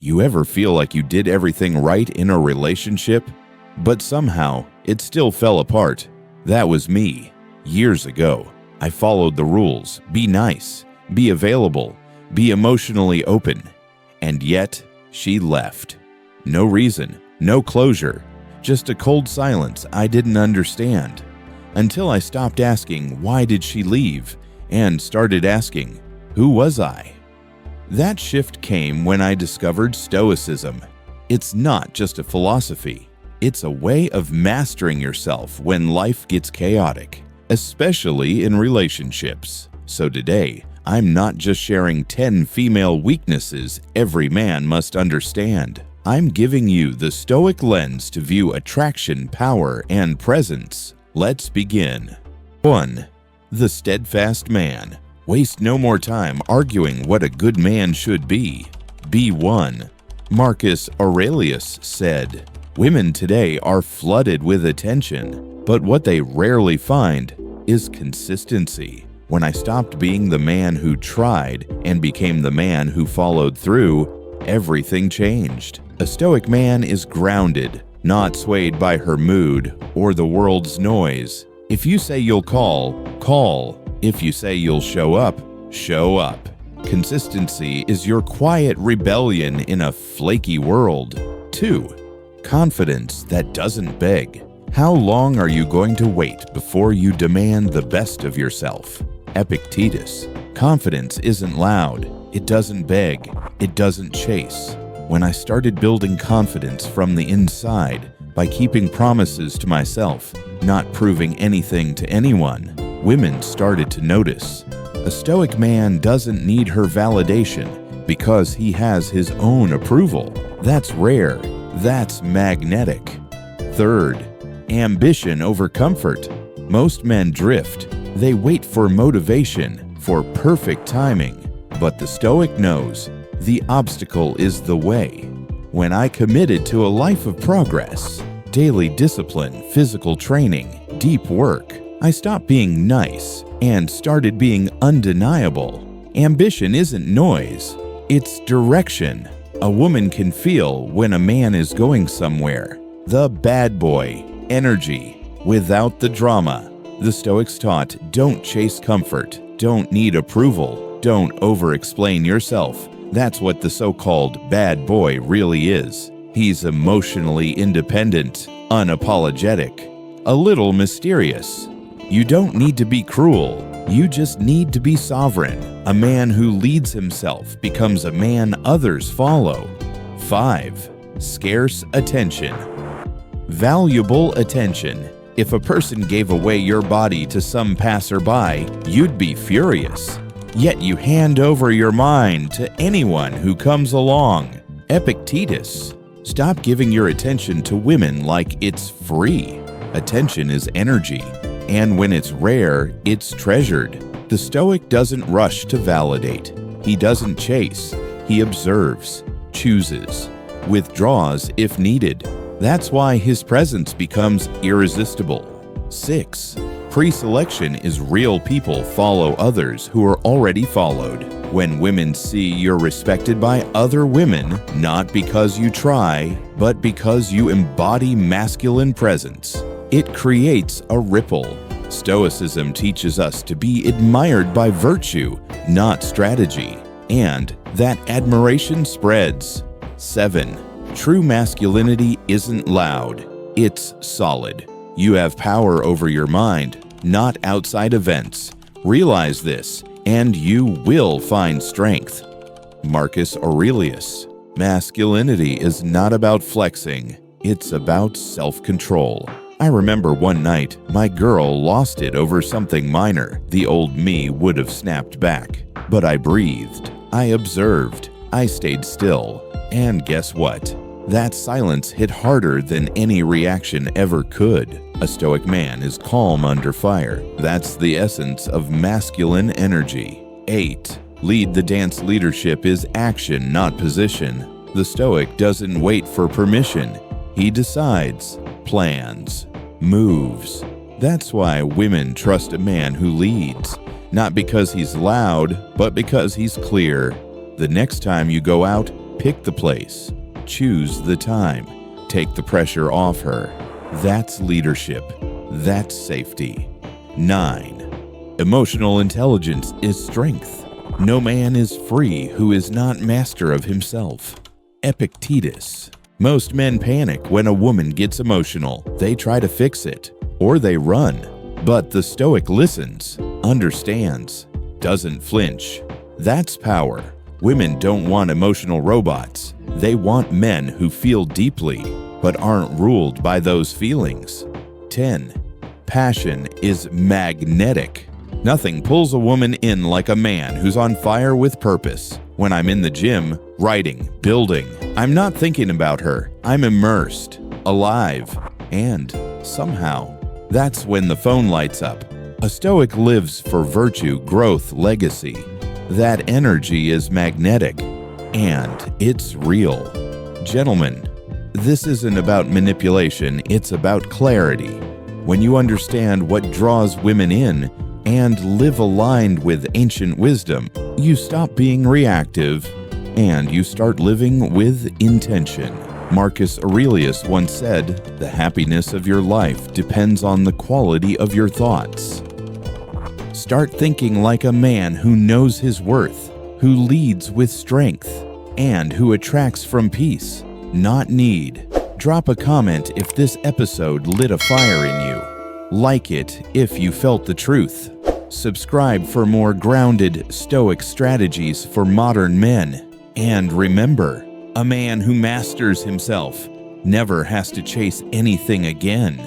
You ever feel like you did everything right in a relationship, but somehow it still fell apart? That was me. Years ago, I followed the rules: be nice, be available, be emotionally open. And yet, she left. No reason, no closure, just a cold silence I didn't understand. Until I stopped asking, why did she leave? And started asking, who was I? That shift came when I discovered Stoicism. It's not just a philosophy. It's a way of mastering yourself when life gets chaotic, especially in relationships. So today, I'm not just sharing 10 female weaknesses every man must understand. I'm giving you the Stoic lens to view attraction, power, and presence. Let's begin. 1. The steadfast man. Waste no more time arguing what a good man should be. Be one. Marcus Aurelius said, "Women today are flooded with attention, but what they rarely find is consistency." When I stopped being the man who tried and became the man who followed through, everything changed. A Stoic man is grounded, not swayed by her mood or the world's noise. If you say you'll call, call. If you say you'll show up, show up. Consistency is your quiet rebellion in a flaky world. 2. Confidence that doesn't beg. How long are you going to wait before you demand the best of yourself? Epictetus. Confidence isn't loud. It doesn't beg. It doesn't chase. When I started building confidence from the inside by keeping promises to myself, not proving anything to anyone, women started to notice. A Stoic man doesn't need her validation because he has his own approval. That's rare. That's magnetic. 3. Ambition over comfort. Most men drift. They wait for motivation, for perfect timing. But the Stoic knows the obstacle is the way. When I committed to a life of progress, daily discipline, physical training, deep work, I stopped being nice and started being undeniable. Ambition isn't noise, it's direction. A woman can feel when a man is going somewhere. The bad boy energy without the drama. The Stoics taught, don't chase comfort, don't need approval, don't over-explain yourself. That's what the so-called bad boy really is. He's emotionally independent, unapologetic, a little mysterious. You don't need to be cruel, you just need to be sovereign. A man who leads himself becomes a man others follow. 5. Scarce attention. Valuable attention. If a person gave away your body to some passerby, you'd be furious. Yet you hand over your mind to anyone who comes along. Epictetus. Stop giving your attention to women like it's free. Attention is energy, and when it's rare, it's treasured. The Stoic doesn't rush to validate. He doesn't chase. He observes, chooses, withdraws if needed. That's why his presence becomes irresistible. 6. Pre-selection is real people follow others who are already followed. When women see you're respected by other women, not because you try, but because you embody masculine presence, it creates a ripple. Stoicism teaches us to be admired by virtue, not strategy, and that admiration spreads. 7. True masculinity isn't loud, it's solid. You have power over your mind, not outside events. Realize this, and you will find strength. Marcus Aurelius. Masculinity is not about flexing, it's about self-control. I remember one night, my girl lost it over something minor. The old me would have snapped back. But I breathed. I observed. I stayed still. And guess what? That silence hit harder than any reaction ever could. A Stoic man is calm under fire. That's the essence of masculine energy. 8. Lead the dance leadership is action, not position. The Stoic doesn't wait for permission. He decides, plans, moves. That's why women trust a man who leads. Not because he's loud, but because he's clear. The next time you go out, Pick the place. Choose the time. Take the pressure off her. That's leadership. That's safety. 9. Emotional intelligence is strength. No man is free who is not master of himself. Epictetus. Most men panic when a woman gets emotional. They try to fix it, or they run. But the Stoic listens, understands, doesn't flinch. That's power. Women don't want emotional robots. They want men who feel deeply, but aren't ruled by those feelings. 10. Passion is magnetic. Nothing pulls a woman in like a man who's on fire with purpose. When I'm in the gym, writing, building, I'm not thinking about her. I'm immersed, alive, and somehow, that's when the phone lights up. A Stoic lives for virtue, growth, legacy. That energy is magnetic, and it's real. Gentlemen, this isn't about manipulation, it's about clarity. When you understand what draws women in and live aligned with ancient wisdom, you stop being reactive and you start living with intention. Marcus Aurelius once said, "The happiness of your life depends on the quality of your thoughts." Start thinking like a man who knows his worth, who leads with strength, and who attracts from peace, not need. Drop a comment if this episode lit a fire in you. Like it if you felt the truth. Subscribe for more grounded, Stoic strategies for modern men. And remember, a man who masters himself never has to chase anything again.